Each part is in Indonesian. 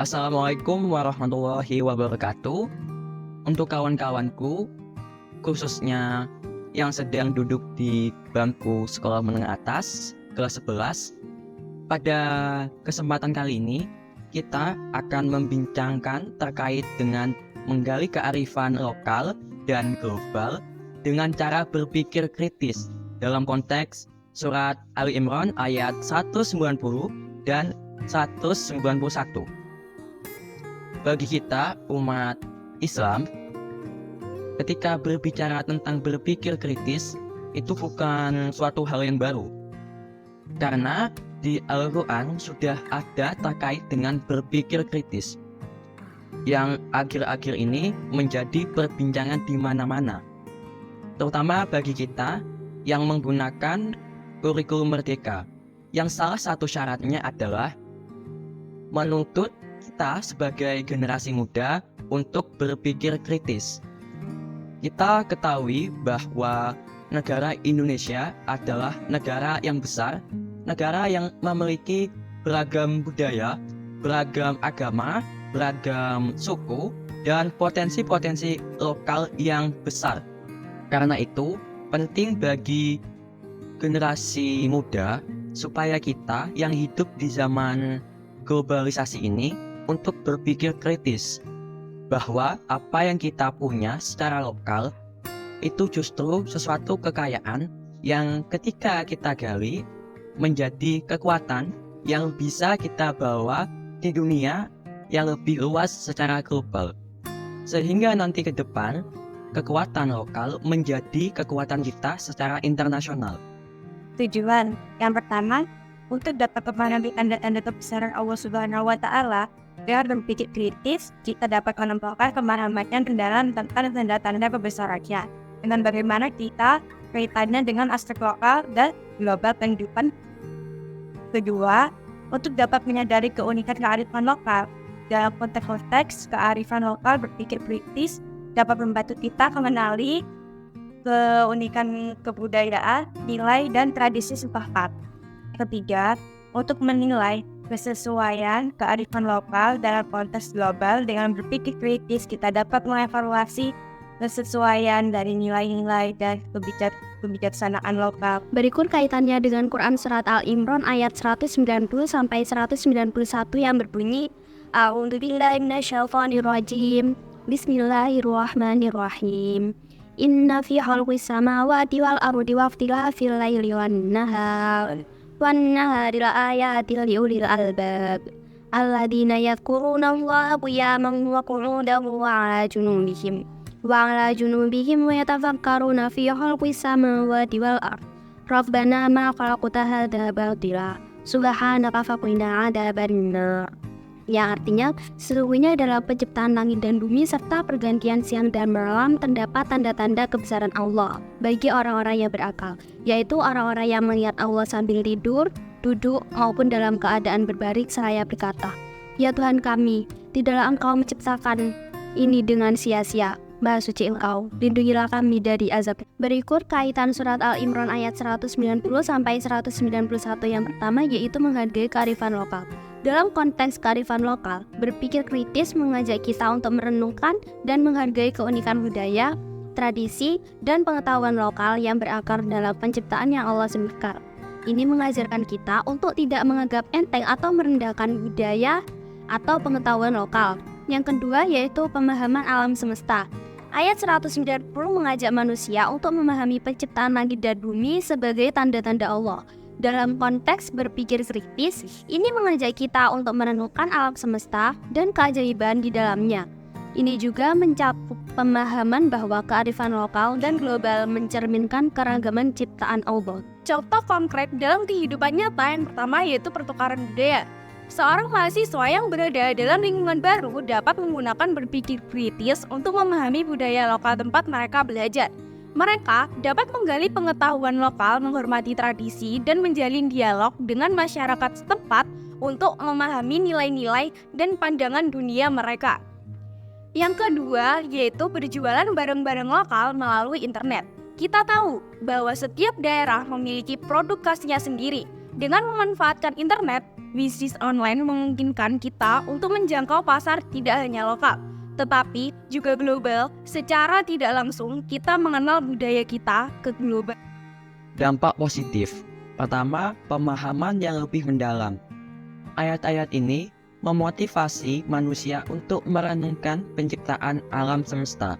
Assalamualaikum warahmatullahi wabarakatuh. Untuk kawan-kawanku, khususnya yang sedang duduk di bangku sekolah menengah atas, kelas 11, pada kesempatan kali ini kita akan membincangkan terkait dengan menggali kearifan lokal dan global dengan cara berpikir kritis dalam konteks surat Ali Imran ayat 190 dan 191. Bagi kita, umat Islam, ketika berbicara tentang berpikir kritis, itu bukan suatu hal yang baru. Karena di Al-Quran sudah ada terkait dengan berpikir kritis, yang akhir-akhir ini menjadi perbincangan di mana-mana. Terutama bagi kita yang menggunakan kurikulum merdeka, yang salah satu syaratnya adalah menuntut kita sebagai generasi muda untuk berpikir kritis. Kita ketahui bahwa negara Indonesia adalah negara yang besar, negara yang memiliki beragam budaya, beragam agama, beragam suku, dan potensi-potensi lokal yang besar. Karena itu, penting bagi generasi muda supaya kita yang hidup di zaman globalisasi ini untuk berpikir kritis bahwa apa yang kita punya secara lokal itu justru sesuatu kekayaan yang ketika kita gali menjadi kekuatan yang bisa kita bawa di dunia yang lebih luas secara global, sehingga nanti ke depan kekuatan lokal menjadi kekuatan kita secara internasional. Tujuan yang pertama, untuk dapat memahami tanda-tanda kebesaran Allah Subhanahu wa Ta'ala, dengan berpikir kritis, kita dapat menemukan pemahaman yang mendalam tentang tanda-tanda kebesarannya, dengan bagaimana kita kaitannya dengan aspek lokal dan global kehidupan. Kedua, untuk dapat menyadari keunikan kearifan lokal, dalam konteks kearifan lokal berpikir kritis dapat membantu kita mengenali keunikan kebudayaan, nilai, dan tradisi setempat. Ketiga, untuk menilai kesesuaian kearifan lokal dalam konteks global, dengan berpikir kritis kita dapat mengevaluasi kesesuaian dari nilai-nilai dan kebijaksanaan lokal. Berikut kaitannya dengan Quran Surat Al-Imran ayat 190-191 yang berbunyi, A'udzubillahi minasyaitonirrajim. Bismillahirrahmanirrahim. Inna fi khalqis samawati wal ardi waqtilafil laili wan nahari la ayatin liulil albab alladzina yadhkurunallaha qiyaman wa qu'udan wa 'ala junubihim wa yatafakkaruna fi khalqis samawati wal ardi rabbana ma khalaqta hadza batila subhanaka faqina 'adzabannar. Yang artinya, sesungguhnya dalam penciptaan langit dan bumi serta pergantian siang dan malam terdapat tanda-tanda kebesaran Allah bagi orang-orang yang berakal, yaitu orang-orang yang melihat Allah sambil tidur, duduk, maupun dalam keadaan berbaring seraya berkata, Ya Tuhan kami, tidaklah Engkau menciptakan ini dengan sia-sia. Maha suci Engkau, lindungilah kami dari azab. Berikut kaitan surat Al-Imran ayat 190-191 yang pertama, yaitu menghargai kearifan lokal. Dalam konteks kearifan lokal, berpikir kritis mengajak kita untuk merenungkan dan menghargai keunikan budaya, tradisi, dan pengetahuan lokal yang berakar dalam penciptaan yang Allah semesta. Ini mengajarkan kita untuk tidak menganggap enteng atau merendahkan budaya atau pengetahuan lokal. Yang kedua yaitu pemahaman alam semesta. Ayat 190 mengajak manusia untuk memahami penciptaan langit dan bumi sebagai tanda-tanda Allah. Dalam konteks berpikir kritis, ini mengajak kita untuk merenungkan alam semesta dan keajaiban di dalamnya. Ini juga mencakup pemahaman bahwa kearifan lokal dan global mencerminkan keragaman ciptaan Allah. Contoh konkret dalam kehidupan nyata yang pertama yaitu pertukaran budaya. Seorang mahasiswa yang berada dalam lingkungan baru dapat menggunakan berpikir kritis untuk memahami budaya lokal tempat mereka belajar. Mereka dapat menggali pengetahuan lokal, menghormati tradisi, dan menjalin dialog dengan masyarakat setempat untuk memahami nilai-nilai dan pandangan dunia mereka. Yang kedua yaitu berjualan barang-barang lokal melalui internet. Kita tahu bahwa setiap daerah memiliki produk khasnya sendiri. Dengan memanfaatkan internet, Bisnis online memungkinkan kita untuk menjangkau pasar tidak hanya lokal, tetapi juga global. Secara tidak langsung, kita mengenal budaya kita ke global. Dampak positif. Pertama, pemahaman yang lebih mendalam. Ayat-ayat ini memotivasi manusia untuk merenungkan penciptaan alam semesta.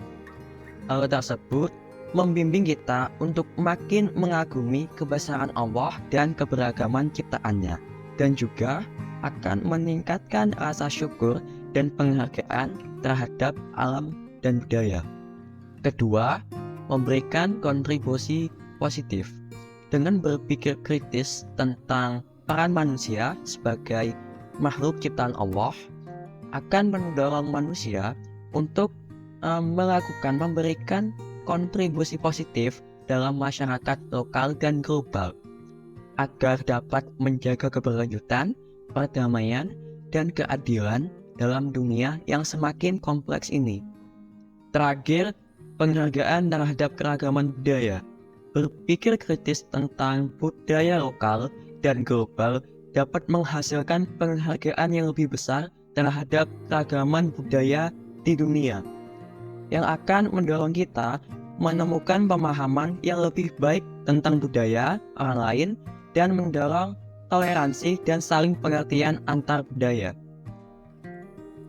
Hal tersebut membimbing kita untuk makin mengagumi kebesaran Allah dan keberagaman ciptaannya, dan juga akan meningkatkan rasa syukur dan penghargaan terhadap alam dan budaya. Kedua, memberikan kontribusi positif. Dengan berpikir kritis tentang peran manusia sebagai makhluk ciptaan Allah, akan mendorong manusia untuk memberikan kontribusi positif dalam masyarakat lokal dan global, agar dapat menjaga keberlanjutan, perdamaian, dan keadilan dalam dunia yang semakin kompleks ini. Terakhir, penghargaan terhadap keragaman budaya. Berpikir kritis tentang budaya lokal dan global dapat menghasilkan penghargaan yang lebih besar terhadap keragaman budaya di dunia, yang akan mendorong kita menemukan pemahaman yang lebih baik tentang budaya orang lain dan mendorong toleransi dan saling pengertian antar budaya.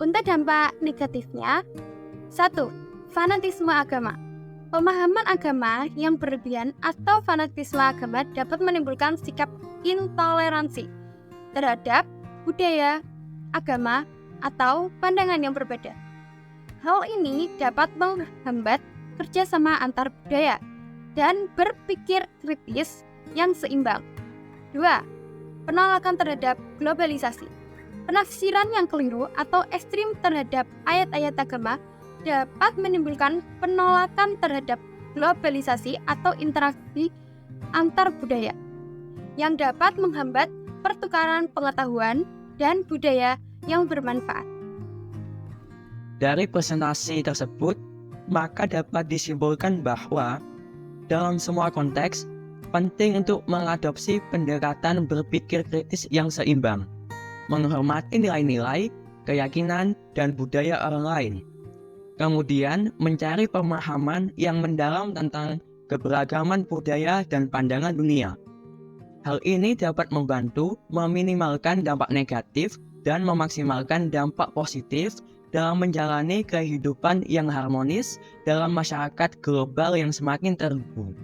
Untuk dampak negatifnya, 1. Fanatisme agama. Pemahaman agama yang berlebihan atau fanatisme agama dapat menimbulkan sikap intoleransi terhadap budaya, agama, atau pandangan yang berbeda. Hal ini dapat menghambat kerjasama antar budaya dan berpikir kritis yang seimbang. 2. Penolakan terhadap globalisasi. Penafsiran yang keliru atau ekstrim terhadap ayat-ayat agama dapat menimbulkan penolakan terhadap globalisasi atau interaksi antar budaya yang dapat menghambat pertukaran pengetahuan dan budaya yang bermanfaat. Dari presentasi tersebut, maka dapat disimpulkan bahwa dalam semua konteks, penting untuk mengadopsi pendekatan berpikir kritis yang seimbang, menghormati nilai-nilai, keyakinan, dan budaya orang lain. Kemudian mencari pemahaman yang mendalam tentang keberagaman budaya dan pandangan dunia. Hal ini dapat membantu meminimalkan dampak negatif dan memaksimalkan dampak positif dalam menjalani kehidupan yang harmonis dalam masyarakat global yang semakin terhubung.